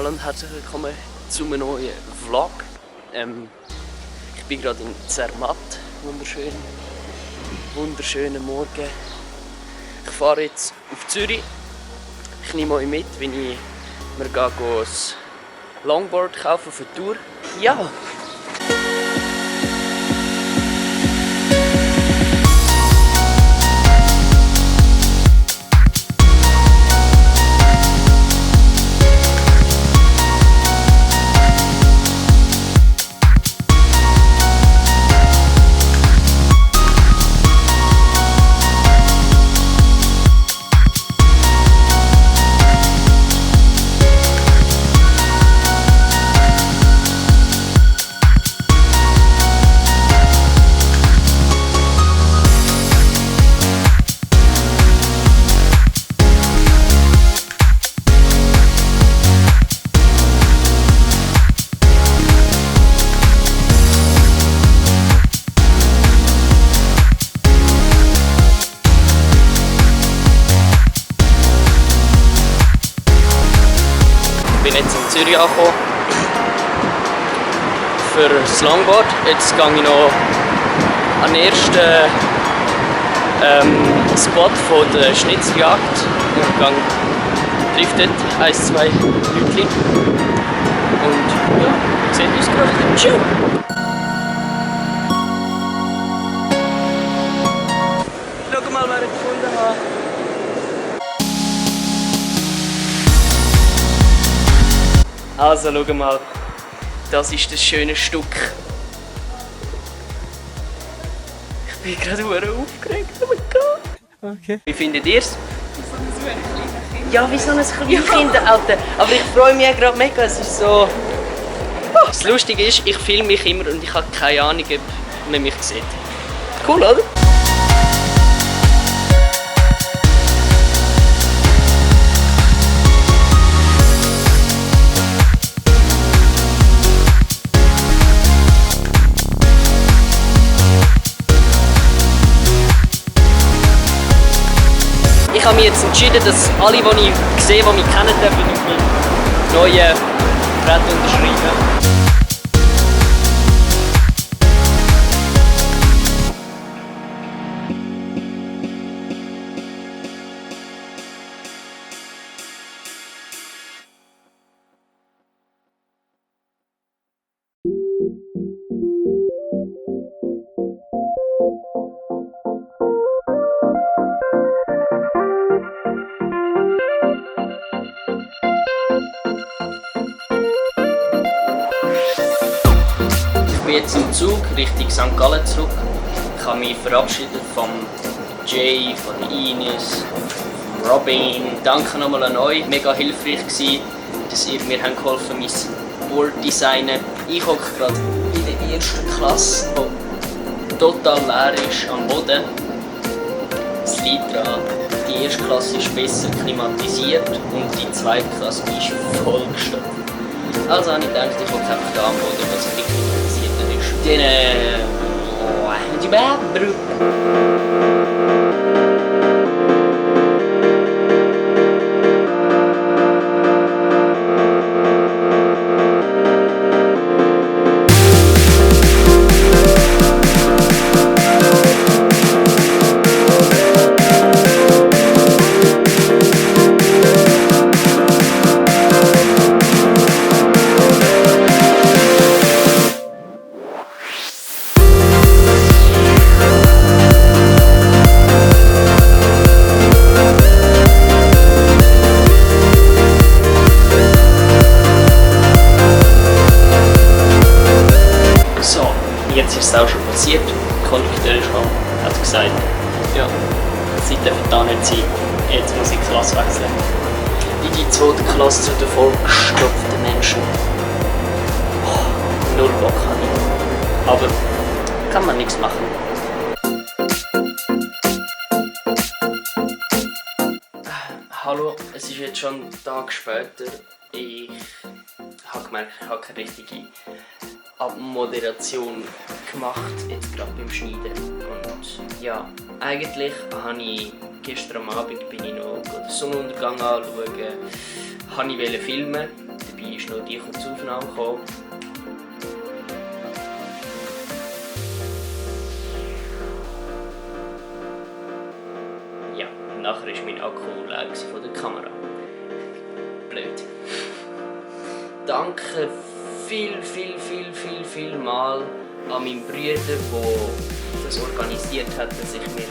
Hallo und herzlich willkommen zu einem neuen Vlog. Ich bin gerade in Zermatt, wunderschönen Morgen. Ich fahre jetzt auf Zürich. Ich nehme euch mit, wenn ich mir ein Longboard kaufen für die Tour. Ja! Ich bin jetzt in Zürich angekommen für das Longboard. Jetzt gehe ich noch an den ersten Spot von der Schnitzeljagd und treffe dort 1, 2 Leute. Und ja, wir sehen uns gerade. Ciao! Schau mal, wer ich gefunden habe. Also, schau mal, das ist das schöne Stück. Ich bin gerade aufgeregt, oh mein Gott. Okay. Wie findet ihr es? Wie so ein kleines Kind. Ja, wie so ein kleines Kind, Alter. Aber ich freue mich gerade mega, es ist so... Das Lustige ist, ich filme mich immer und ich habe keine Ahnung, ob man mich sieht. Cool, oder? Ich habe mich jetzt entschieden, dass alle, die ich sehe, die mich kennen, dürfen auf meinem neuen Brett unterschreiben. Ich bin jetzt im Zug Richtung St. Gallen zurück. Ich habe mich verabschiedet vom Jay, von der Ines, von Robin. Danke nochmal an euch. Mega hilfreich gewesen, dass ihr mir geholfen habt, mein Board zu designen. Ich hocke gerade in der ersten Klasse, die total leer ist am Boden. Es liegt daran, die erste Klasse ist besser klimatisiert und die zweite Klasse ist vollgestopft. Also habe ich gedacht, ich hocke einfach da am Boden, was ein bisschen klimatisierter ist. Dann, die Bärbel. Jetzt ist es auch schon passiert. Der Kondukteur hat gesagt, ja, Sie dürfen da nicht sein, jetzt muss ich die Klasse wechseln. In die zweite Klasse zu den vollgestopften Menschen. Oh, null Bock habe ich. Aber kann man nichts machen. Hallo, es ist jetzt schon einen Tag später. Ich habe gemerkt, ich habe keine richtige Abmoderation gemacht, jetzt gerade beim Schneiden. Und ja, eigentlich habe ich gestern am Abend bin ich noch den Sonnenuntergang anschauen, wollte ich filmen. dabei ist noch die zur Aufnahme gekommen. Ja, nachher ist mein Akku leer von der Kamera. Blöd. Danke viel mal an meinen Bruder, der das organisiert hat, dass ich mir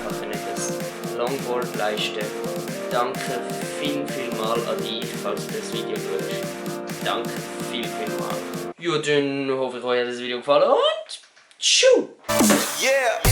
das Longboard leisten konnte. Danke viel mal an dich, falls du das Video schaust. Danke viel mal. Ja, dann hoffe ich, euch hat das Video gefallen und tschüss! Yeah!